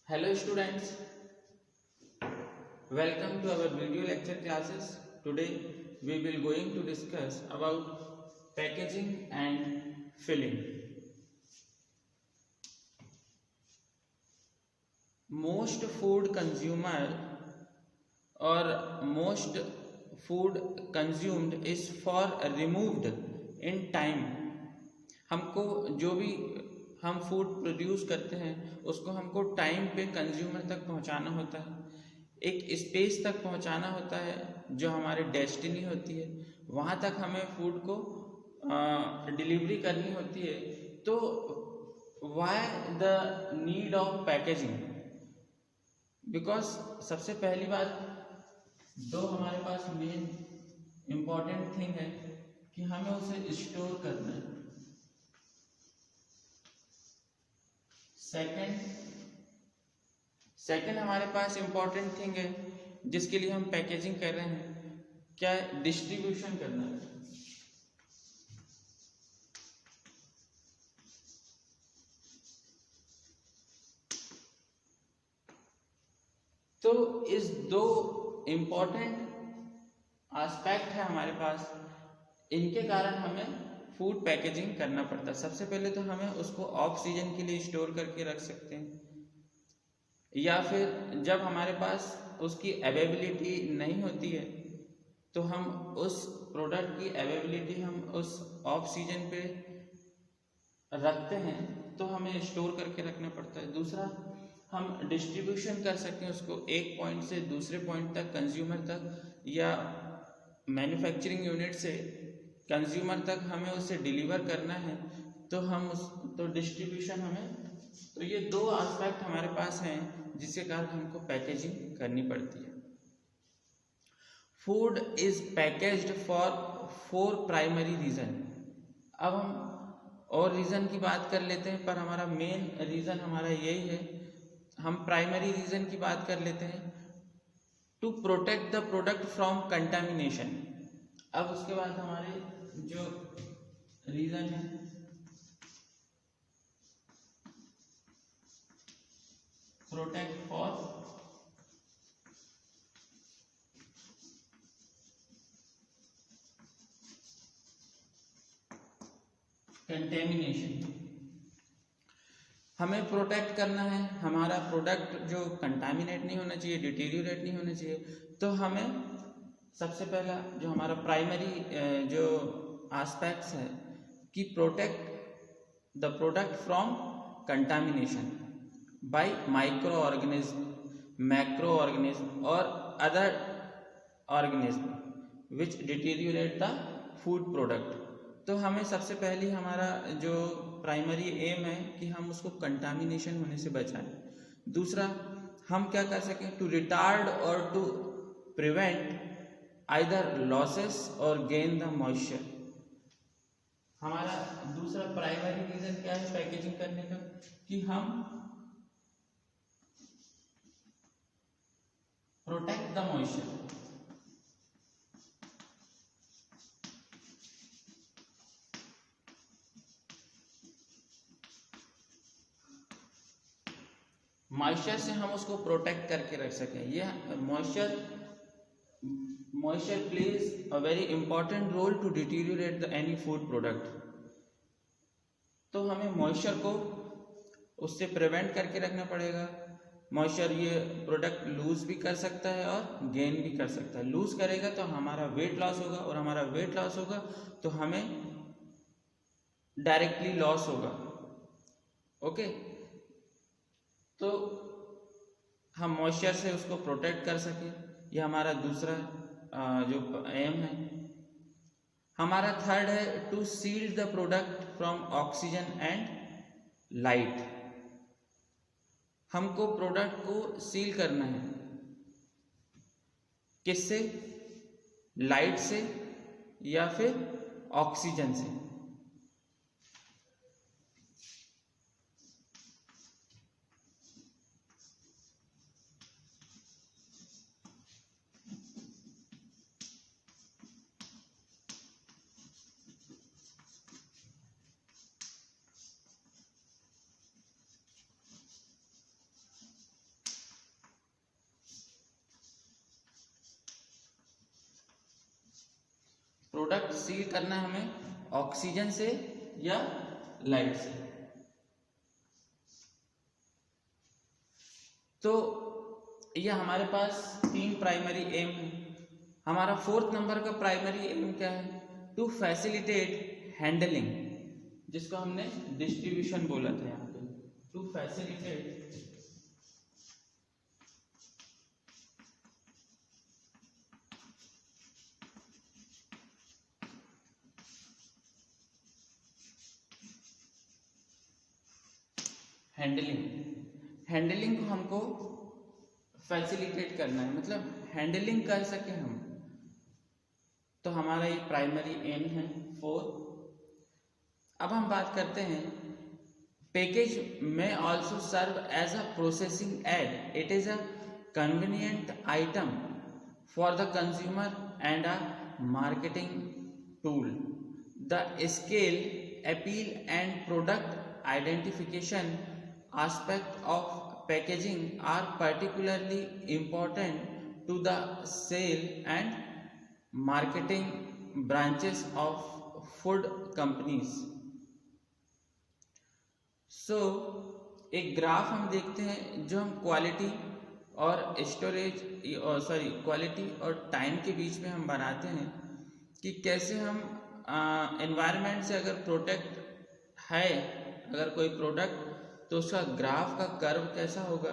Hello students, welcome to our video lecture classes. Today we will going to discuss about packaging and filling. Most food consumer or most food consumed is for removed in time. हमको जो भी हम food produce करते हैं उसको हमको time पे consumer तक पहुंचाना होता है, एक स्पेस तक पहुंचाना होता है जो हमारी डेस्टिनी होती है, वहां तक हमें फूड को डिलीवरी करनी होती है। तो why the need of packaging? Because सबसे पहली बात जो हमारे पास मेन इम्पॉर्टेंट थिंग है कि हमें उसे स्टोर करना है। सेकंड हमारे पास इम्पॉर्टेंट थिंग है जिसके लिए हम पैकेजिंग कर रहे हैं, क्या है? डिस्ट्रीब्यूशन करना है। तो इस दो इम्पॉर्टेंट एस्पेक्ट है हमारे पास, इनके कारण हमें फूड पैकेजिंग करना पड़ता है। सबसे पहले तो हमें उसको ऑफ सीजन के लिए स्टोर करके रख सकते हैं, या फिर जब हमारे पास उसकी अवेलेबिलिटी नहीं होती है तो हम उस प्रोडक्ट की अवेलेबिलिटी हम उस ऑफ सीजन पे रखते हैं तो हमें स्टोर करके रखना पड़ता है। दूसरा, हम डिस्ट्रीब्यूशन कर सकते हैं उसको एक पॉइंट से दूसरे पॉइंट तक, कंज्यूमर तक, या मैन्युफैक्चरिंग यूनिट से कंज्यूमर तक हमें उसे डिलीवर करना है तो हम उस तो डिस्ट्रीब्यूशन हमें, तो ये दो एस्पेक्ट हमारे पास हैं जिसके कारण हमको पैकेजिंग करनी पड़ती है। Food is packaged for 4 primary reason. अब हम और रीजन की बात कर लेते हैं, पर हमारा मेन रीजन हमारा यही है। हम प्राइमरी रीजन की बात कर लेते हैं। To protect the product from contamination. अब उसके बाद हमारे जो रीजन है, प्रोटेक्ट फॉर कंटेमिनेशन। हमें प्रोटेक्ट करना है, हमारा प्रोडक्ट जो कंटामिनेट नहीं होना चाहिए, डिटीरियोरेट नहीं होना चाहिए। तो हमें सबसे पहला जो हमारा प्राइमरी जो एस्पेक्ट्स है कि protect the product from contamination by micro organism, macro organism और other organism which deteriorate the food product. तो हमें सबसे पहले हमारा जो प्राइमरी एम है कि हम उसको कंटामिनेशन होने से बचाएं। दूसरा, हम क्या कर सकें? टू रिटार्ड और टू प्रिवेंट आइदर लॉसेस और गेन द मॉइस्चर। हमारा दूसरा प्राइमरी रीजन क्या है पैकेजिंग करने का, कि हम प्रोटेक्ट द मॉइस्चर। मॉइस्चर से हम उसको प्रोटेक्ट करके रख सकें। ये moisture plays a very important role to deteriorate the any food product. तो हमें मॉइस्चर को उससे प्रिवेंट करके रखना पड़ेगा। मॉइस्चर ये प्रोडक्ट लूज भी कर सकता है और गेन भी कर सकता है। लूज करेगा तो हमारा वेट लॉस होगा, और हमारा वेट लॉस होगा तो हमें डायरेक्टली लॉस होगा। ओके, तो हम मॉइस्चर से उसको प्रोटेक्ट कर सकें, यह हमारा दूसरा जो एम है। हमारा थर्ड है to seal the product from oxygen and light. हमको प्रोडक्ट को सील करना है, किससे? लाइट से या फिर ऑक्सीजन से। प्रोडक्ट सील करना है हमें ऑक्सीजन से या लाइट से। तो ये हमारे पास 3 प्राइमरी एम है। हमारा 4th नंबर का प्राइमरी एम क्या है? टू फैसिलिटेट हैंडलिंग, जिसको हमने डिस्ट्रीब्यूशन बोला था यहाँ पे। टू फैसिलिटेट हैंडलिंग को हमको फैसिलिटेट करना है, मतलब हैंडलिंग कर सके हम, तो हमारा ये प्राइमरी एम है 4। अब हम बात करते हैं पैकेज में also serve as a processing aid, it is a convenient item for the consumer and a marketing tool. The scale appeal and product identification aspect of packaging are particularly important to the sale and marketing branches of food companies. So एक graph हम देखते हैं जो हम quality और storage quality और time के बीच में हम बनाते हैं कि कैसे हम एनवायरनमेंट से अगर प्रोटेक्ट है अगर कोई प्रोडक्ट, तो उसका ग्राफ का कर्व कैसा होगा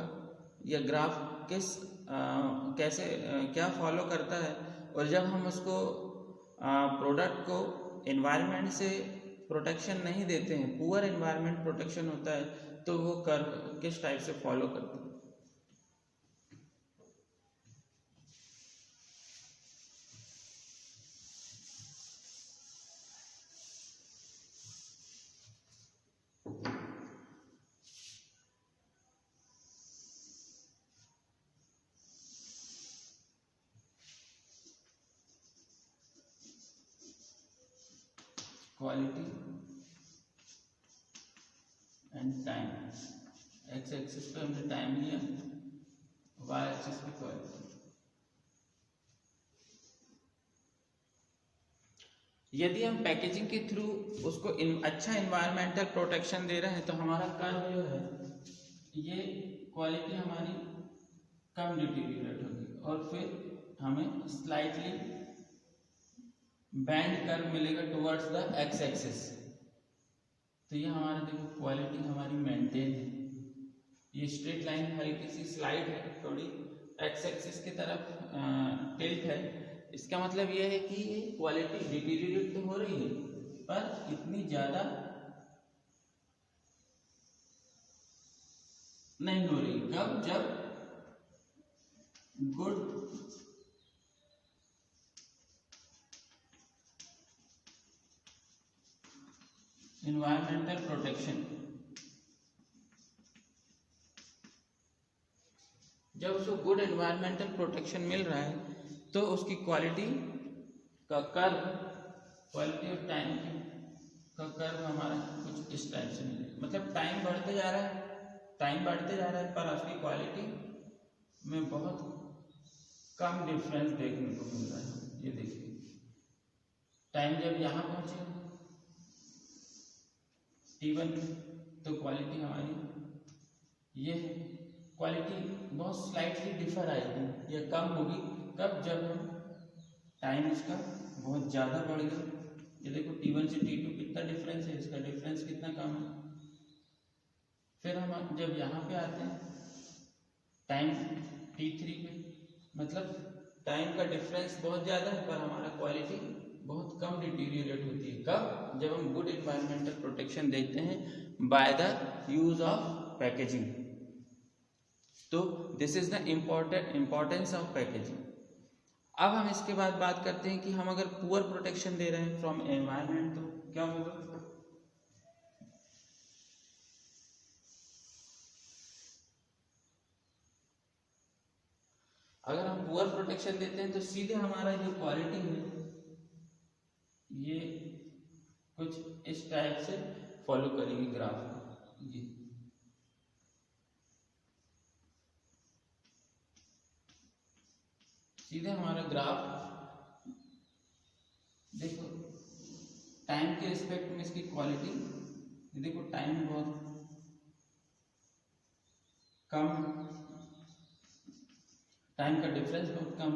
या ग्राफ क्या फॉलो करता है। और जब हम उसको प्रोडक्ट को एनवायरनमेंट से प्रोटेक्शन नहीं देते हैं, पुअर एनवायरनमेंट प्रोटेक्शन होता है, तो वो कर्व किस टाइप से फॉलो करता है। Quality and time, x axis पे हमने टाइम लिया, वाई एक्सिस पे क्वालिटी। यदि हम पैकेजिंग के थ्रू उसको अच्छा इन्वायरमेंटल प्रोटेक्शन दे रहे हैं, तो हमारा कर्व जो है ये क्वालिटी हमारी कम डिटीरियरेट होगी और फिर हमें स्लाइटली बैंड कर्व मिलेगा टुवर्ड्स द एक्स एक्सिस। तो ये हमारा देखो क्वालिटी हमारी मेंटेन है, ये स्ट्रेट लाइन हल्की सी स्लाइड है, थोड़ी एक्स एक्सिस की तरफ टिल्ट है। इसका मतलब ये है कि ये क्वालिटी डिटीरियरेट तो हो रही है पर इतनी ज्यादा नहीं हो रही। कब? जब गुड इन्वायरमेंटल प्रोटेक्शन, जब उसको गुड इन्वायरमेंटल प्रोटेक्शन मिल रहा है तो उसकी क्वालिटी का कर्व, क्वालिटी ऑफ टाइम का कर्व हमारा कुछ इस टाइप से मिलेगा। मतलब टाइम बढ़ते जा रहा है पर उसकी क्वालिटी में बहुत कम डिफरेंस देखने को मिल रहा है। ये देखिए टाइम जब यहाँ पहुंचे T1 तो क्वालिटी हमारी ये है, क्वालिटी बहुत स्लाइटली डिफर आएगी या कम होगी। कब? जब हम टाइम इसका बहुत ज़्यादा बढ़ गया। ये देखो T1 से T2 कितना डिफरेंस है, इसका डिफरेंस कितना कम है। फिर हम जब यहाँ पे आते हैं टाइम T3 पे, मतलब टाइम का डिफरेंस बहुत ज़्यादा है पर हमारा क्वालिटी बहुत कम डिटीरियरेट होती है। कब? जब हम गुड इन्वायरमेंटल प्रोटेक्शन देते हैं by the use of packaging. तो this is the importance of packaging. अब हम इसके बाद बात करते हैं कि हम अगर पुअर प्रोटेक्शन दे रहे हैं फ्रॉम एनवायरनमेंट तो क्या होगा। अगर हम पुअर प्रोटेक्शन देते हैं तो सीधे हमारा जो क्वालिटी है ये कुछ इस टाइप से फॉलो करेगी ग्राफ। ये सीधे हमारा ग्राफ देखो टाइम के रिस्पेक्ट में इसकी क्वालिटी, देखो टाइम बहुत कम, टाइम का डिफरेंस बहुत कम,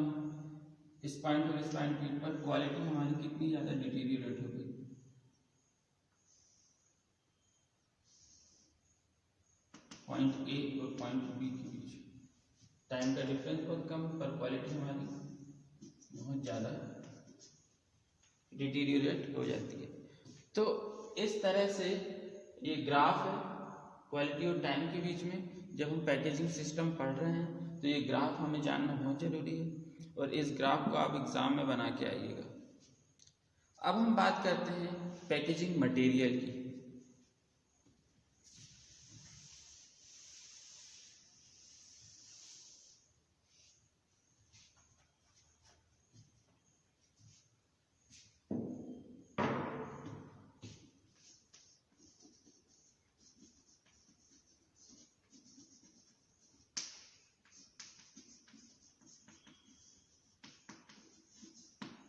इस पॉइंट और इस पॉइंट पर क्वालिटी हमारी कितनी ज़्यादा डिटीरियरेट हो गई। पॉइंट ए और पॉइंट बी के बीच टाइम का डिफरेंस बहुत कम, पर क्वालिटी हमारी बहुत ज़्यादा डिटीरियरेट हो जाती है। तो इस तरह से ये ग्राफ है क्वालिटी और टाइम के बीच में। जब हम पैकेजिंग सिस्टम पढ़ रहे हैं तो ये ग्राफ हमें जानना बहुत ज़रूरी है, और इस ग्राफ को आप एग्ज़ाम में बना के आइएगा। अब हम बात करते हैं पैकेजिंग मटेरियल की।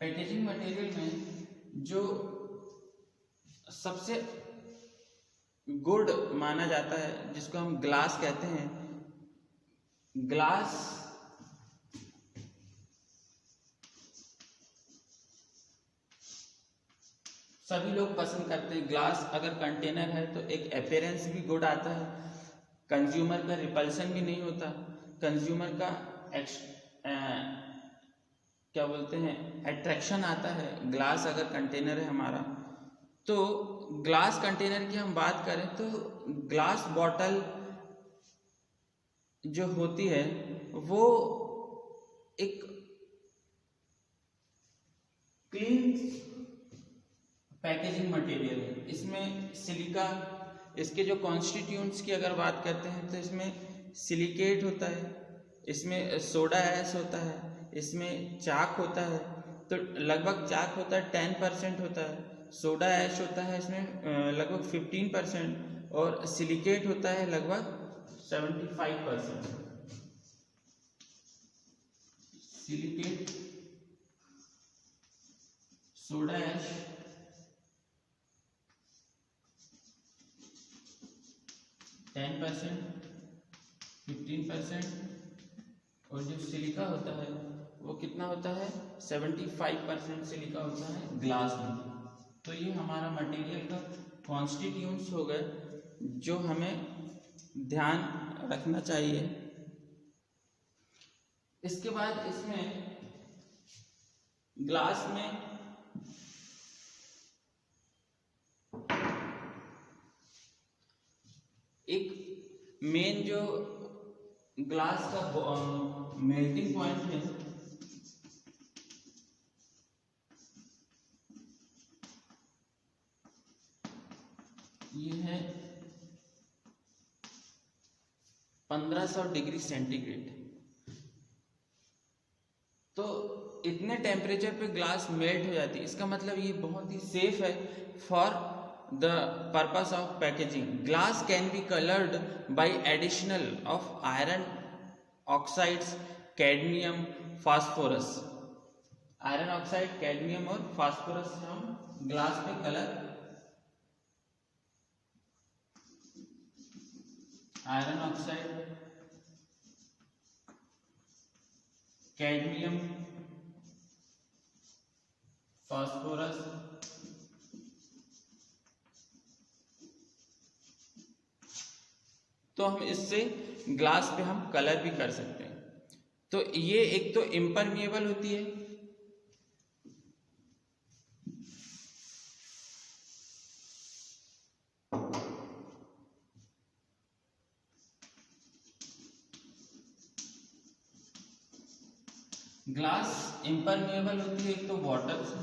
पैकेजिंग मटेरियल में जो सबसे गुड माना जाता है, जिसको हम ग्लास कहते हैं, ग्लास सभी लोग पसंद करते हैं। ग्लास अगर कंटेनर है तो एक अपीयरेंस भी गुड आता है, कंज्यूमर का रिपल्सन भी नहीं होता, कंज्यूमर का क्या बोलते हैं अट्रैक्शन आता है। ग्लास अगर कंटेनर है हमारा, तो ग्लास कंटेनर की हम बात करें तो ग्लास बॉटल जो होती है वो एक क्लीन पैकेजिंग मटेरियल है। इसमें सिलिका, इसके जो कॉन्स्टिट्यूएंट्स की अगर बात करते हैं तो इसमें सिलिकेट होता है, इसमें सोडा ऐश होता है, इसमें चाक होता है, तो लगभग चाक होता है 10% होता है, सोडा ऐश होता है इसमें लगभग 15%, और सिलिकेट होता है लगभग 75%। सिलिकेट, सोडा ऐश, टेन 15%, और जो सिलिका होता है वो कितना होता है 75% सिलिका होता है ग्लास में। तो ये हमारा मटेरियल का कॉन्स्टिट्यूएंट्स हो गए जो हमें ध्यान रखना चाहिए। इसके बाद इसमें ग्लास में एक मेन जो ग्लास का मेल्टिंग पॉइंट है, ये है 1500 डिग्री सेंटीग्रेड। तो इतने टेम्परेचर पे ग्लास मेल्ट हो जाती है, इसका मतलब ये बहुत ही सेफ है for the purpose of packaging. Glass can be coloured bye additional of iron oxides, cadmium, phosphorus. Iron oxide, cadmium और फास्फोरस से हम ग्लास पे colour, iron oxide, cadmium, phosphorus, तो हम इससे ग्लास पे हम कलर भी कर सकते हैं। तो ये एक तो इम्परमिएबल होती है, ग्लास इम्परमिएबल होती है एक तो वाटर से।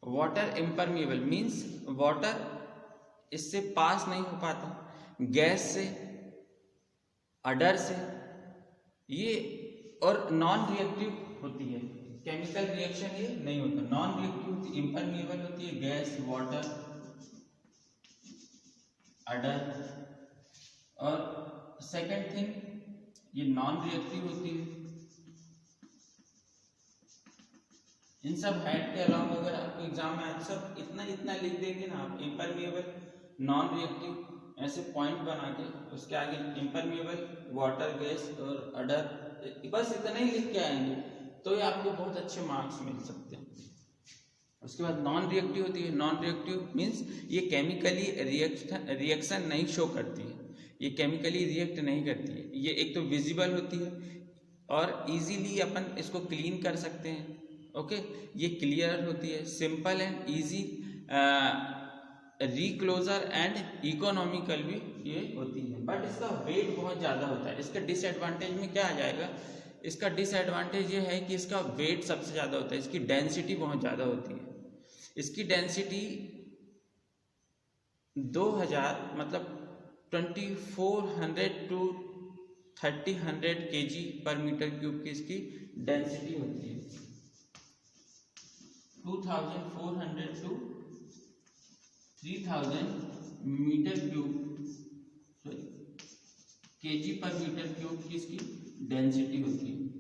वाटर इम्परमिएबल मीन्स वाटर इससे पास नहीं हो पाता, गैस से, अडर से ये, और नॉन रिएक्टिव होती है, केमिकल रिएक्शन ये नहीं होता, नॉन रिएक्टिव होती, इम्परमिएबल होती है, गैस, वाटर, अडर। और सेकंड थिंग ये नॉन रिएक्टिव होती है, इन सब हेड के अलावा अगर आपको एग्जाम में आज सब इतना इतना लिख देंगे ना आप, इम्परमिएबल, नॉन रिएक्टिव, ऐसे पॉइंट बना के उसके आगे इम्परमिएबल, वाटर, गैस और अडर, बस इतना ही लिख के आएंगे तो ये आपको बहुत अच्छे मार्क्स मिल सकते हैं। उसके बाद नॉन रिएक्टिव होती है। नॉन रिएक्टिव मीन्स ये केमिकली रिएक्शन नहीं शो करती है, ये केमिकली रिएक्ट नहीं करती है। ये एक तो विजिबल होती है और इजीली अपन इसको क्लीन कर सकते हैं। ओके, ये क्लियर होती है, simple and easy, recloser and economical भी ये होती है। बट इसका वेट बहुत ज़्यादा होता है। इसका डिसएडवांटेज में क्या आ जाएगा, इसका डिसएडवांटेज ये है कि इसका वेट सबसे ज़्यादा होता है, इसकी डेंसिटी बहुत ज़्यादा होती है। इसकी डेंसिटी 2000 मतलब 2400 टू 3000 kg पर मीटर क्यूब की इसकी डेंसिटी होती है। 2400 टू 3000 मीटर क्यूब केजी पर मीटर क्यूब की इसकी डेंसिटी होती है।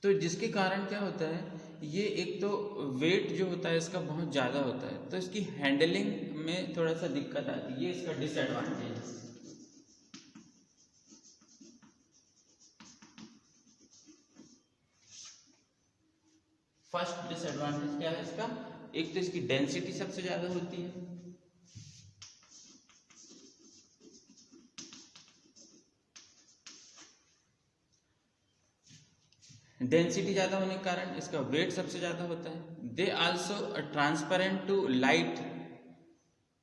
तो जिसके कारण क्या होता है, ये एक तो वेट जो होता है इसका बहुत ज़्यादा होता है, तो इसकी हैंडलिंग में थोड़ा सा दिक्कत आती है, ये इसका डिसएडवांटेज है। फर्स्ट डिसएडवांटेज क्या है इसका, एक तो इसकी डेंसिटी सबसे ज़्यादा होती है, डेंसिटी ज़्यादा होने के कारण इसका वेट सबसे ज़्यादा होता है। They also transparent to light,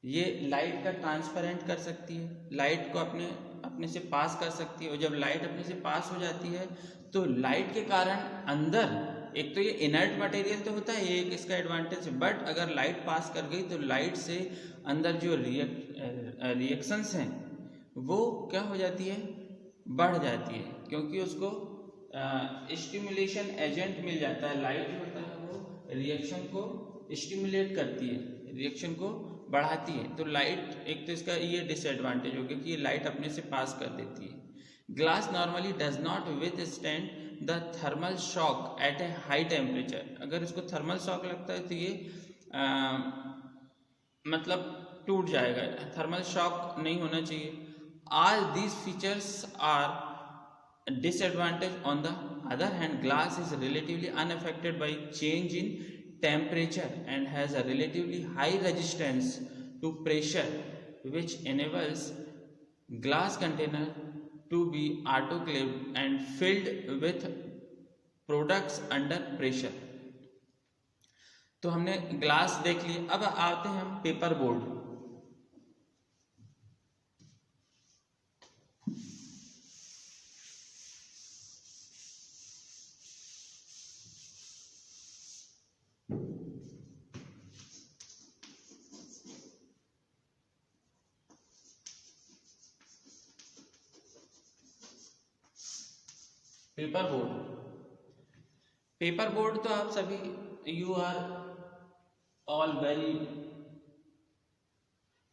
ये लाइट का ट्रांसपेरेंट कर सकती है, लाइट को अपने से पास कर सकती है। और जब लाइट अपने से पास हो जाती है तो लाइट के कारण अंदर, एक तो ये इनर्ट मटेरियल तो होता है, ये एक इसका एडवांटेज है, बट अगर लाइट पास कर गई तो लाइट से अंदर जो रिएक्शंस हैं वो क्या हो जाती है, बढ़ जाती है, क्योंकि उसको स्टिमुलेशन एजेंट मिल जाता है। लाइट जो होता है वो रिएक्शन को स्टिमुलेट करती है, रिएक्शन को बढ़ाती है। तो लाइट, एक तो इसका ये डिसएडवांटेज हो गया कि ये लाइट अपने से पास कर देती है। Glass normally does not withstand the thermal shock at a high temperature. अगर इसको थर्मल शॉक लगता है तो ये मतलब टूट जाएगा, थर्मल शॉक नहीं होना चाहिए। All these features are disadvantage. On the other hand, glass is relatively unaffected by change in temperature and has a relatively high resistance to pressure, which enables glass container to be autoclaved and filled with products under pressure. तो हमने glass देख लिया, अब आते हैं हम paper board. Paper board, paper board तो आप सभी, you are all very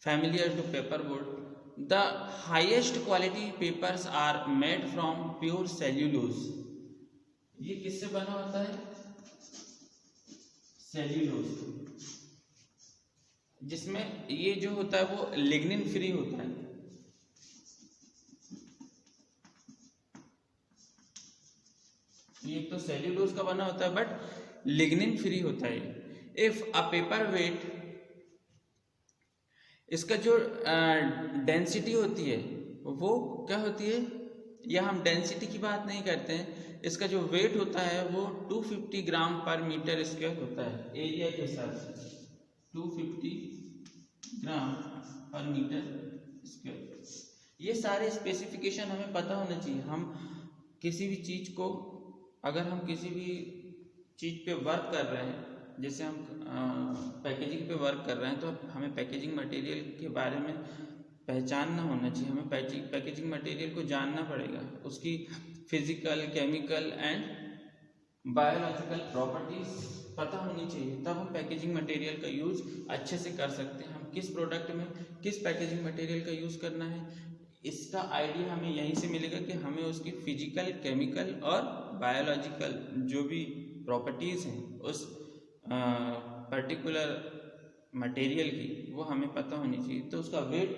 familiar to paper board. The highest quality papers are made from pure cellulose. ये किससे बना होता है, सेल्यूलोज, जिसमें ये जो होता है वो लिग्निन फ्री होता है। ये तो सेल्यूलोज का बना होता है बट लिग्निन फ्री होता है। इफ अ पेपर वेट, इसका जो डेंसिटी होती है वो क्या होती है, या हम डेंसिटी की बात नहीं करते हैं, इसका जो वेट होता है वो 250 ग्राम पर मीटर स्क्वायर होता है। एरिया के हिसाब से 250 ग्राम पर मीटर स्क्वायर। ये सारे स्पेसिफिकेशन हमें पता होना चाहिए। हम किसी भी चीज़ को, अगर हम किसी भी चीज़ पे वर्क कर रहे हैं, जैसे हम पैकेजिंग पे वर्क कर रहे हैं, तो हमें पैकेजिंग मटेरियल के बारे में पहचानना होना चाहिए। हमें पैकेजिंग मटेरियल को जानना पड़ेगा, उसकी physical, chemical and biological properties पता होनी चाहिए, तब हम पैकेजिंग मटेरियल का यूज़ अच्छे से कर सकते हैं। हम किस प्रोडक्ट में किस पैकेजिंग मटेरियल का यूज़ करना है, इसका आइडिया हमें यहीं से मिलेगा कि हमें उसकी फिजिकल, केमिकल और बायोलॉजिकल जो भी प्रॉपर्टीज़ हैं उस पर्टिकुलर मटेरियल की वो हमें पता होनी चाहिए। तो उसका वेट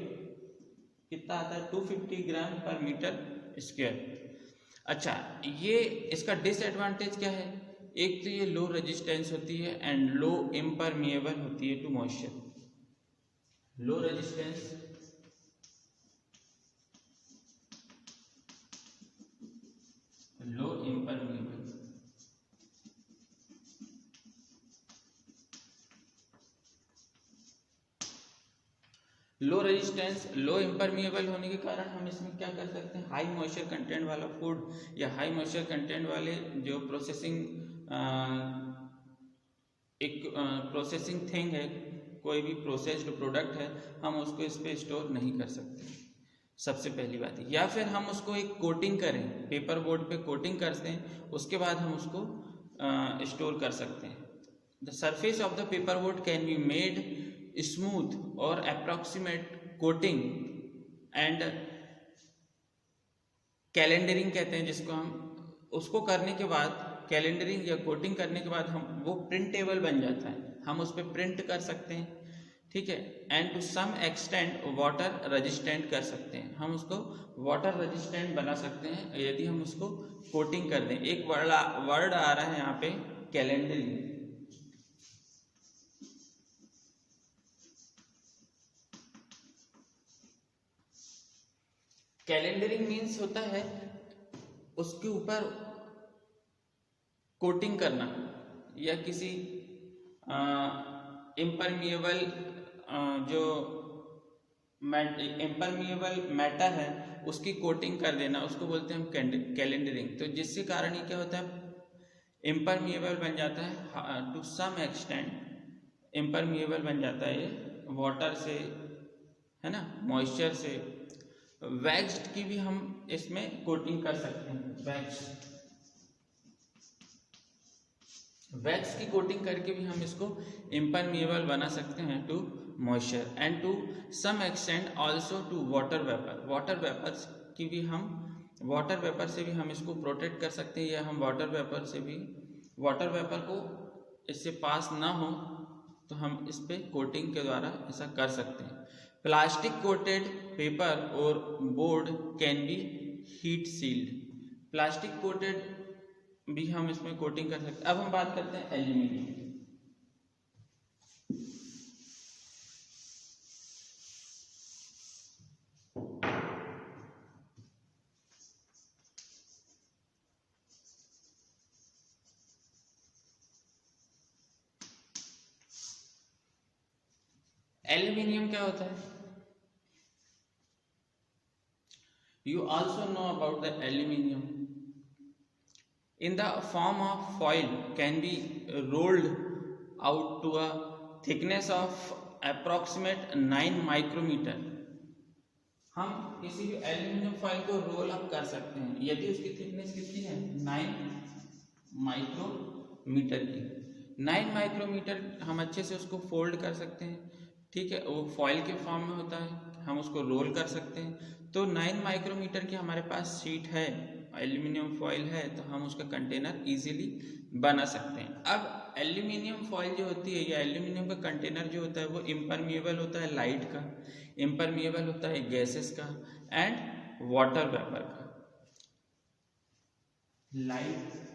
कितना आता है 250 ग्राम पर मीटर स्क्वायर। अच्छा, ये इसका डिसएडवांटेज क्या है? एक तो ये लो रेजिस्टेंस होती है एंड लो इम्परमिएबल होती है to moisture. Low resistance, low impermeable. Low resistance, low impermeable होने के कारण हम इसमें क्या कर सकते हैं, हाई मॉइस्चर कंटेंट वाला फूड या हाई मॉइस्चर कंटेंट वाले जो प्रोसेसिंग थिंग है, कोई भी प्रोसेस्ड प्रोडक्ट है, हम उसको इस पर स्टोर नहीं कर सकते, सबसे पहली बात है। या फिर हम उसको एक कोटिंग करें, पेपर बोर्ड पे कोटिंग करते हैं, उसके बाद हम उसको स्टोर कर सकते हैं। The surface of the paper board can be made smooth और अप्रॉक्सीमेट कोटिंग एंड कैलेंडरिंग कहते हैं जिसको हम, उसको करने के बाद कैलेंडरिंग या कोटिंग करने के बाद हम वो प्रिंटेबल बन जाता है, हम उस पर प्रिंट कर सकते हैं, ठीक है। And to some extent water resistant कर सकते हैं, हम उसको वाटर रेजिस्टेंट बना सकते हैं यदि हम उसको कोटिंग कर दें। एक वर्ड आ रहा है यहाँ पे, कैलेंडरिंग। कैलेंडरिंग मीन्स होता है उसके ऊपर कोटिंग करना या किसी इम्परमिएबल जो इम्परमिएबल मैटर है उसकी कोटिंग कर देना, उसको बोलते हैं हम कैलेंडरिंग। तो जिसके कारण ये क्या होता है, इम्परमिएबल बन जाता है, टू सम एक्सटेंट इम्परमिएबल बन जाता है ये वाटर से, है ना, मॉइस्चर से। वैक्स्ड की भी हम इसमें कोटिंग कर सकते हैं, वैक्स की कोटिंग करके भी हम इसको इम्परमिएबल बना सकते हैं to moisture and to some extent also to water vapour. Water vapour की भी हम, वाटर वेपर से भी हम इसको प्रोटेक्ट कर सकते हैं, या हम वाटर वेपर से भी, वाटर वेपर को इससे पास ना हो तो हम इस पे कोटिंग के द्वारा ऐसा कर सकते हैं। प्लास्टिक कोटेड पेपर और board can be heat sealed. Plastic coated भी हम इसमें कोटिंग कर सकते हैं। अब हम बात करते हैं एल्यूमिनियम। एल्यूमिनियम क्या होता है? You also know about the aluminium. In the form of foil, can be rolled out to a thickness of approximate 9 micrometer. हम किसी भी एल्यूमिनियम फॉइल को रोल अप कर सकते हैं यदि उसकी थिकनेस कितनी है, 9 माइक्रोमीटर की। 9 माइक्रोमीटर हम अच्छे से उसको फोल्ड कर सकते हैं, ठीक है, वो फॉइल के फॉर्म में होता है, हम उसको रोल कर सकते हैं। तो 9 माइक्रोमीटर की हमारे पास शीट है, एल्यूमिनियम फॉइल है, तो हम उसका कंटेनर इजीली बना सकते हैं। अब एल्यूमिनियम फॉइल जो होती है या एल्यूमिनियम का कंटेनर जो होता है वो इम्परमिएबल होता है लाइट का, इम्परमिएबल होता है गैसेस का एंड वाटर वेपर का। Light,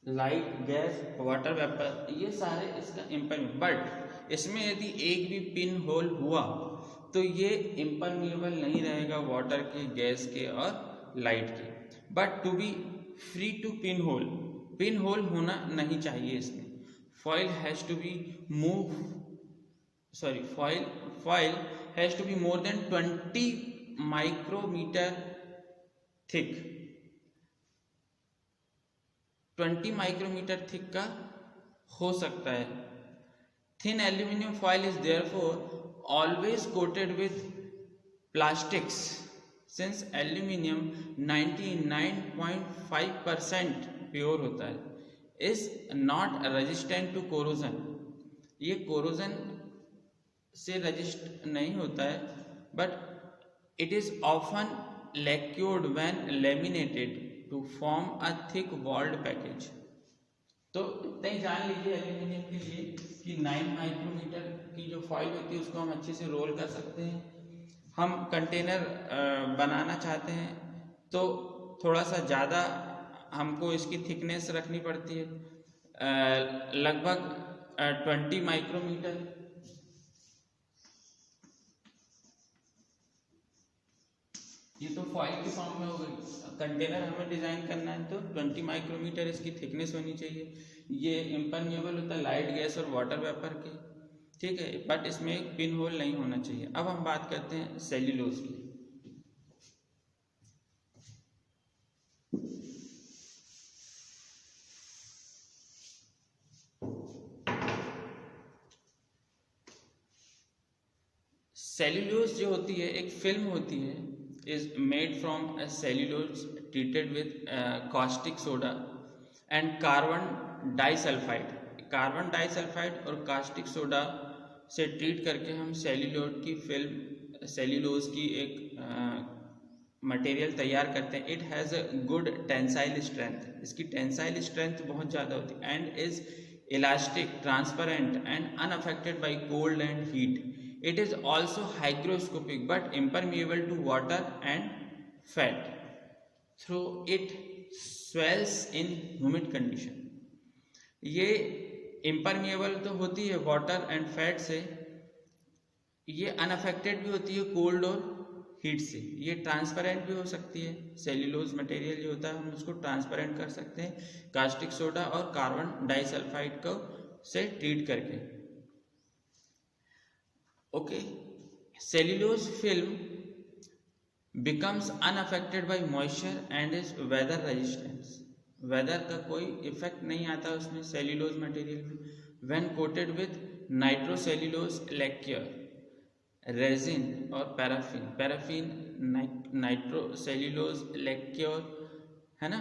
light, gas, water vapour, ये सारे इसका इम्परमिएबल। बट इसमें यदि एक भी पिन होल हुआ तो ये इम्परमिएबल नहीं रहेगा वाटर के, गैस के और लाइट के। But to be free to pin hole, pin hole होना नहीं चाहिए इसमें। Foil has to be move, sorry, foil has to be more than 20 micrometer thick. 20 micrometer thick का हो सकता है। Thin aluminium foil is therefore always coated with plastics since aluminium 99.5% pure होता है। Is not resistant to corrosion, ये corrosion से resist नहीं होता है, but it is often लैक्योर्ड when laminated to form a thick walled package. तो इतना ही जान लीजिए एल्यूमिनियम के लिए कि 9 माइक्रोमीटर की जो फॉइल होती है उसको हम अच्छे से रोल कर सकते हैं। हम कंटेनर बनाना चाहते हैं तो थोड़ा सा ज़्यादा हमको इसकी थिकनेस रखनी पड़ती है, लगभग 20 माइक्रोमीटर। ये तो फॉइल के फॉर्म में हो गई, कंटेनर हमें डिजाइन करना है तो 20 माइक्रोमीटर इसकी थिकनेस होनी चाहिए। ये इम्परमिएबल होता है लाइट, गैस और वाटर वेपर के, ठीक है, बट इसमें एक पिन होल नहीं होना चाहिए। अब हम बात करते हैं सेल्यूलोज की। सेल्यूलोज जो होती है एक फिल्म होती है, is made from cellulose treated with caustic soda and carbon disulphide. Carbon disulphide और कास्टिक सोडा से ट्रीट करके हम सेल्यूलोज की फिल्म, सेल्यूलोज की एक मटेरियल तैयार करते हैं। It has a good tensile strength, इसकी टेंसाइल स्ट्रेंथ बहुत ज़्यादा होती है, and is elastic, transparent and unaffected by cold and heat. It is also hygroscopic but impermeable to water and fat. Through it swells in humid condition. ये impermeable तो होती है water and fat से, ये अनअफेक्टेड भी होती है cold और हीट से, ये ट्रांसपेरेंट भी हो सकती है। सेल्यूलोज मटेरियल जो होता है हम उसको ट्रांसपेरेंट कर सकते हैं कास्टिक सोडा और कार्बन डाइसल्फाइड को से ट्रीट करके। Okay, cellulose film becomes unaffected by moisture and is weather resistant. Weather का कोई इफेक्ट नहीं आता उसमें सेल्यूलोज मटेरियल में। When coated with nitrocellulose lacquer, resin और पैराफिन, पैराफिन नाइट्रोसेल्यूलोज लैक्योर है ना,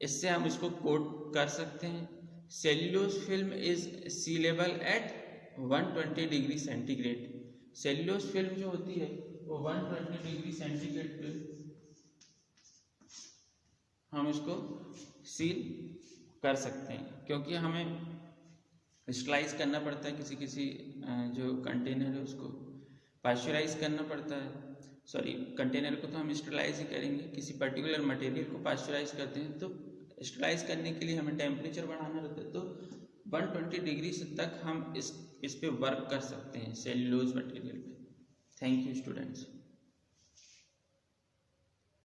इससे हम इसको कोट कर सकते हैं। Cellulose film is sealable at 120 degree centigrade. Cellulose film जो होती है वो 120 डिग्री सेंटीग्रेड पे हम इसको सील कर सकते हैं, क्योंकि हमें स्टरलाइज करना पड़ता है, किसी किसी जो कंटेनर है उसको पास्चराइज करना पड़ता है। सॉरी, कंटेनर को तो हम स्टरलाइज ही करेंगे, किसी पर्टिकुलर मटेरियल को पास्चराइज करते हैं तो स्टरलाइज करने के लिए हमें टेम्परेचर बढ़ाना रहता है। तो 120 डिग्री तक हम इस पे वर्क कर सकते हैं सेल्यूलोज मटेरियल पे। Thank you students.